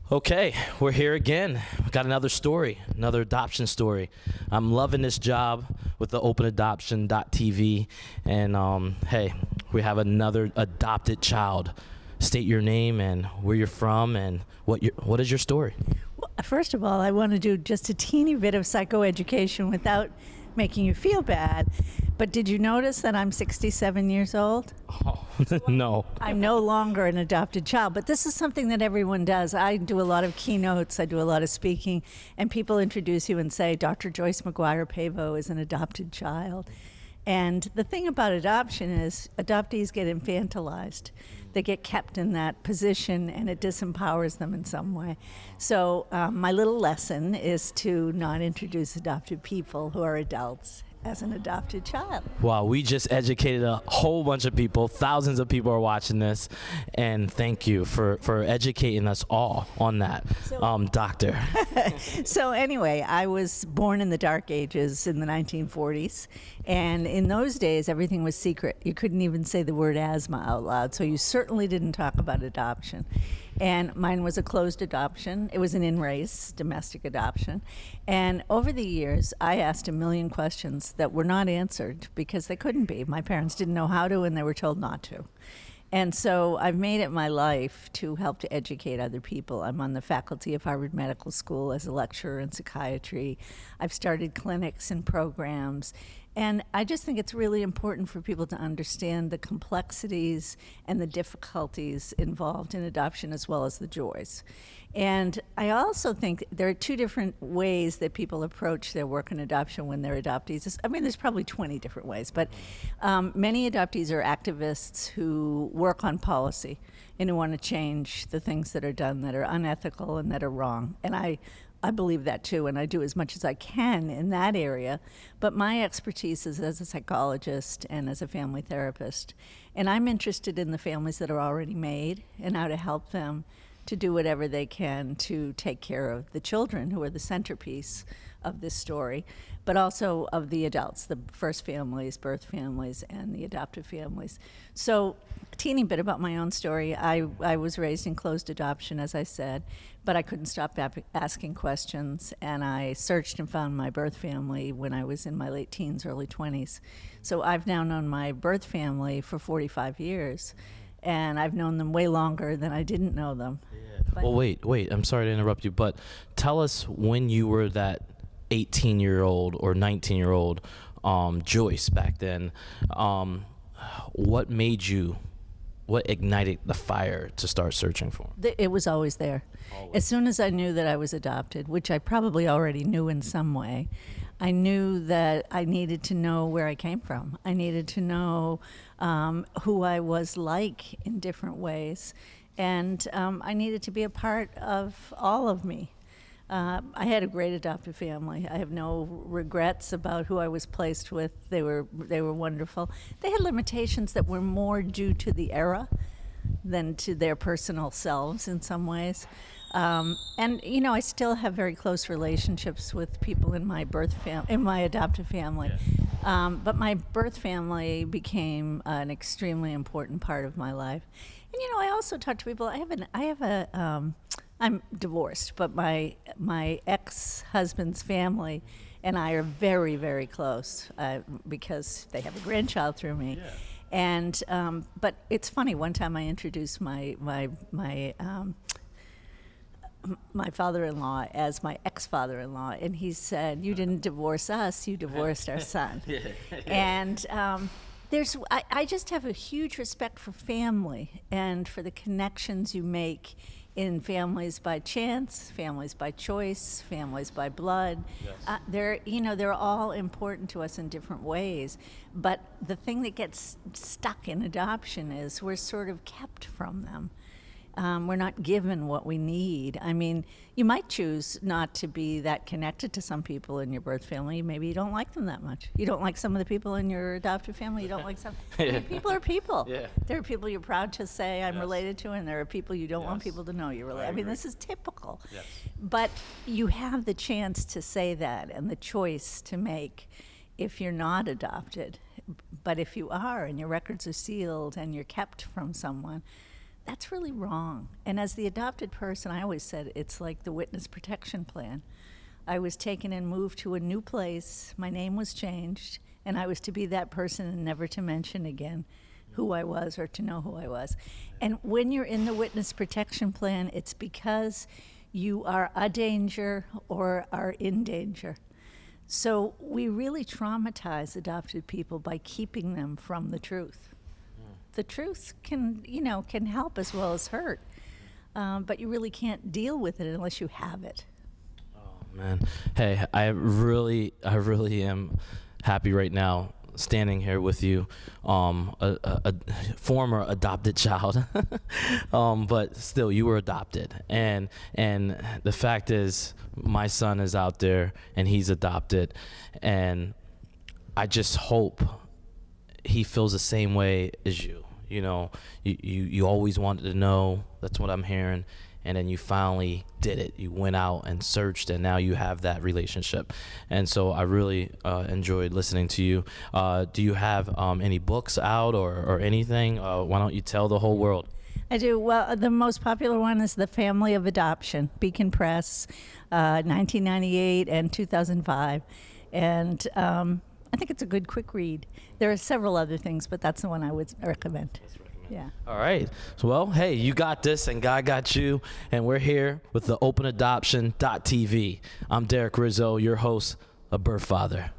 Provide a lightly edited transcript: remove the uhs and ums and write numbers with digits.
Okay, we're here again. We got another story, another adoption story. I'm loving this job with the openadoption.tv. And hey, we have another adopted child. State your name and where you're from and what is your story? Well, first of all, I want to do just a teeny bit of psychoeducation without making you feel bad. But did you notice that I'm 67 years old? Oh, no. I'm no longer an adopted child, but this is something that everyone does. I do a lot of keynotes, I do a lot of speaking, and people introduce you and say, Dr. Joyce MAGUIRE PAVAO is an adopted child. And the thing about adoption is adoptees get infantilized. They get kept in that position and it disempowers them in some way. So my little lesson is to not introduce adopted people who are adults as an adopted child. Wow, we just educated a whole bunch of people. Thousands of people are watching this. And thank you for educating us all on that, doctor. So anyway, I was born in the dark ages in the 1940s. And in those days, everything was secret. You couldn't even say the word asthma out loud. So you certainly didn't talk about adoption. And mine was a closed adoption. It was an in-race domestic adoption. And over the years, I asked a million questions that were not answered because they couldn't be. My parents didn't know how to, and they were told not to. And so I've made it my life to help to educate other people. I'm on the faculty of Harvard Medical School as a lecturer in psychiatry. I've started clinics and programs. And I just think it's really important for people to understand the complexities and the difficulties involved in adoption as well as the joys. And I also think there are two different ways that people approach their work in adoption when they're adoptees. I mean, there's probably 20 different ways, but many adoptees are activists who work on policy and who want to change the things that are done that are unethical and that are wrong. And I believe that too, and I do as much as I can in that area. But my expertise is as a psychologist and as a family therapist. And I'm interested in the families that are already made and how to help them to do whatever they can to take care of the children who are the centerpiece of this story, but also of the adults, the first families, birth families, and the adoptive families. So a teeny bit about my own story. I was raised in closed adoption, as I said, but I couldn't stop asking questions, and I searched and found my birth family when I was in my late teens, early 20s. So I've now known my birth family for 45 years. And I've known them way longer than I didn't know them. Yeah. Well, wait. I'm sorry to interrupt you, but tell us when you were that 18-year-old or 19-year-old Joyce back then. What ignited the fire to start searching for him? It was always there. As soon as I knew that I was adopted, which I probably already knew in some way, I knew that I needed to know where I came from. I needed to know who I was like in different ways. And I needed to be a part of all of me. I had a great adoptive family. I have no regrets about who I was placed with. They were wonderful. They had limitations that were more due to the era than to their personal selves in some ways. And you know, I still have very close relationships with people in my in my adoptive family. Yeah. But my birth family became an extremely important part of my life. And you know, I also talk to people. I'm divorced, but my ex-husband's family and I are very, very close because they have a grandchild through me. Yeah. And but it's funny. One time I introduced my father-in-law as my ex-father-in-law, and he said, "You didn't divorce us; you divorced our son." Yeah. And I just have a huge respect for family and for the connections you make in families by chance, families by choice, families by blood. Yes. They're all important to us in different ways. But the thing that gets stuck in adoption is we're sort of kept from them. We're not given what we need. I mean, you might choose not to be that connected to some people in your birth family. Maybe you don't like them that much. You don't like some of the people in your adoptive family. You don't like some. I mean, people are people. Yeah. There are people you're proud to say I'm related to, and there are people you don't want people to know you're related. I mean, this is typical. Yes. But you have the chance to say that and the choice to make if you're not adopted. But if you are and your records are sealed and you're kept from someone, that's really wrong. And as the adopted person, I always said it's like the witness protection plan. I was taken and moved to a new place. My name was changed, and I was to be that person and never to mention again who I was or to know who I was. And when you're in the witness protection plan, it's because you are a danger or are in danger. So we really traumatize adopted people by keeping them from the truth. The truth can help as well as hurt, but you really can't deal with it unless you have it. Man, hey, I really am happy right now standing here with you, a former adopted child, but still you were adopted, and the fact is my son is out there and he's adopted, and I just hope he feels the same way as you. You know, you always wanted to know. That's what I'm hearing. And then you finally did it. You went out and searched, and now you have that relationship. And so I really enjoyed listening to you. Do you have any books out or anything? Why don't you tell the whole world? I do. Well, the most popular one is The Family of Adoption, Beacon Press, 1998 and 2005. And I think it's a good quick read. There are several other things, but that's the one I would recommend. Yeah. All right. So, well, hey, you got this, and God got you, and we're here with the openadoption.tv. I'm Darrick Rizzo, your host, a birth father.